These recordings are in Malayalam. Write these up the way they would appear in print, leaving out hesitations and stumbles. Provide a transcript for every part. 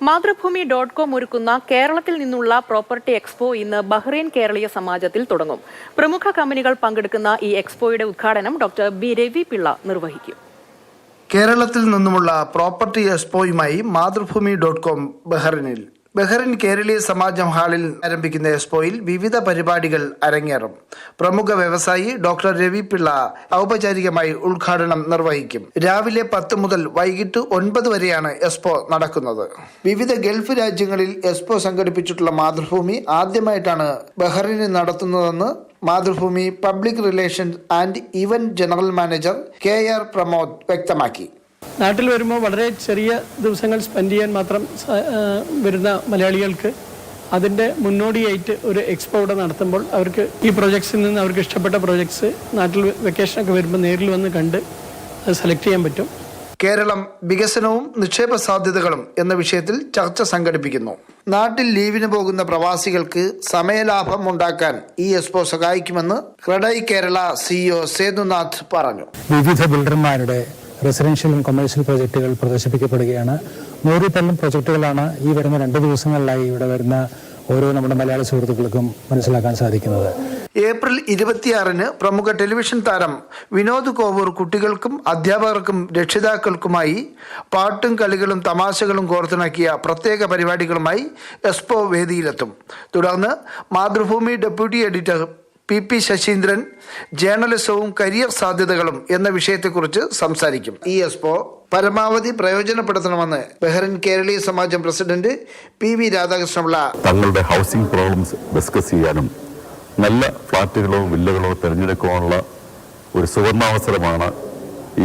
മാതൃഭൂമി.com ഒരുക്കുന്ന കേരളത്തിൽ നിന്നുള്ള പ്രോപ്പർട്ടി എക്സ്പോ ഇന്ന് ബഹ്റൈൻ കേരളീയ സമാജത്തിൽ തുടങ്ങും. പ്രമുഖ കമ്പനികൾ പങ്കെടുക്കുന്ന ഈ എക്സ്പോയുടെ ഉദ്ഘാടനം ഡോക്ടർ ബി രവി പിള്ള നിർവഹിക്കും. കേരളത്തിൽ നിന്നുമുള്ള പ്രോപ്പർട്ടി എക്സ്പോയുമായി മാതൃഭൂമി.com ബഹ്റൈൻ കേരളീയ സമാജം ഹാളിൽ ആരംഭിക്കുന്ന എക്സ്പോയിൽ വിവിധ പരിപാടികൾ അരങ്ങേറും. പ്രമുഖ വ്യവസായി ഡോക്ടർ രവി പിള്ള ഔപചാരികമായി ഉദ്ഘാടനം നിർവഹിക്കും. രാവിലെ 10 മുതൽ വൈകിട്ട് 9 വരെയാണ് എക്സ്പോ നടക്കുന്നത്. വിവിധ ഗൾഫ് രാജ്യങ്ങളിൽ എക്സ്പോ സംഘടിപ്പിച്ചിട്ടുള്ള മാതൃഭൂമി ആദ്യമായിട്ടാണ് ബഹ്റൈനിൽ നടത്തുന്നതെന്ന് Mathrubhumi public relations and event general manager KR Pramod വ്യക്തമാക്കി. നാട്ടിൽ വരുമ്പോൾ വളരെ ചെറിയ ദിവസങ്ങൾ സ്പെൻഡ് ചെയ്യാൻ മാത്രം വരുന്ന മലയാളികൾക്ക് അതിൻ്റെ മുന്നോടിയായിട്ട് ഒരു എക്സ്പോ ഇവിടെ നടത്തുമ്പോൾ അവർക്ക് ഈ പ്രൊജക്ട്സിൽ നിന്ന് അവർക്ക് ഇഷ്ടപ്പെട്ട പ്രൊജക്ട്സ് നാട്ടിൽ വെക്കേഷനൊക്കെ വരുമ്പോൾ നേരിൽ വന്ന് കണ്ട് അത് സെലക്ട് ചെയ്യാൻ പറ്റും. കേരളം വികസനവും നിക്ഷേപ സാധ്യതകളും എന്ന വിഷയത്തിൽ ചർച്ച സംഘടിപ്പിക്കുന്നു. നാട്ടിൽ ലീവിന് പോകുന്ന പ്രവാസികൾക്ക് സമയലാഭം ഉണ്ടാക്കാൻ ഈ എക്സ്പോ സഹായിക്കുമെന്ന് ക്രെഡൈ കേരള CEO സേതുനാഥ് പറഞ്ഞു. വിവിധ ബിൽഡർമാരുടെ റെസിഡൻഷ്യലും കൊമേഴ്ഷ്യൽ പ്രോജക്റ്റുകൾ പ്രദർശിപ്പിക്കപ്പെടുകയാണ്. 100 പ്രോജക്റ്റുകളാണ് ഈ വരുന്ന 2 ദിവസങ്ങളിലായി ഇവിടെ വരുന്ന ഓരോ നമ്മുടെ മലയാളി സുഹൃത്തുക്കൾക്കും മനസ്സിലാക്കാൻ സാധിക്കുന്നത്. ഏപ്രിൽ 26-ന് പ്രമുഖ ടെലിവിഷൻ താരം വിനോദ് കോവൂർ കുട്ടികൾക്കും അധ്യാപകർക്കും രക്ഷിതാക്കൾക്കുമായി പാട്ടും കളികളും തമാശകളും കോർത്തിണക്കിയ പ്രത്യേക പരിപാടികളുമായി എക്സ്പോ വേദിയിലെത്തും. തുടർന്ന് Mathrubhumi deputy editor PP Sasheendran ജേർണലിസവും കരിയർ സാധ്യതകളും എന്ന വിഷയത്തെക്കുറിച്ച് സംസാരിക്കും. ഈ എക്സ്പോ പരമാവധി പ്രയോജനപ്പെടുത്തണമെന്ന് ബഹ്റൈൻ കേരളീയ സമാജം പ്രസിഡന്റ് PV രാധാകൃഷ്ണപിള്ള തങ്ങളുടെ ഹൗസിംഗ് പ്രോബ്ലംസ് ഡിസ്കസ് ചെയ്യാനും നല്ല ഫ്ളാറ്റുകളോ വില്ലകളോ തിരഞ്ഞെടുക്കാനുള്ള ഒരു സുവർണാവസരമാണ്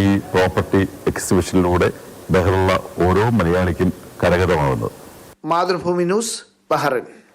ഈ പ്രോപ്പർട്ടി എക്സിബിഷനിലൂടെ ബഹ്റൈനിലുള്ള ഓരോ മലയാളിക്കും കരഗതമാകുന്നത്. Mathrubhumi news, Bahrain.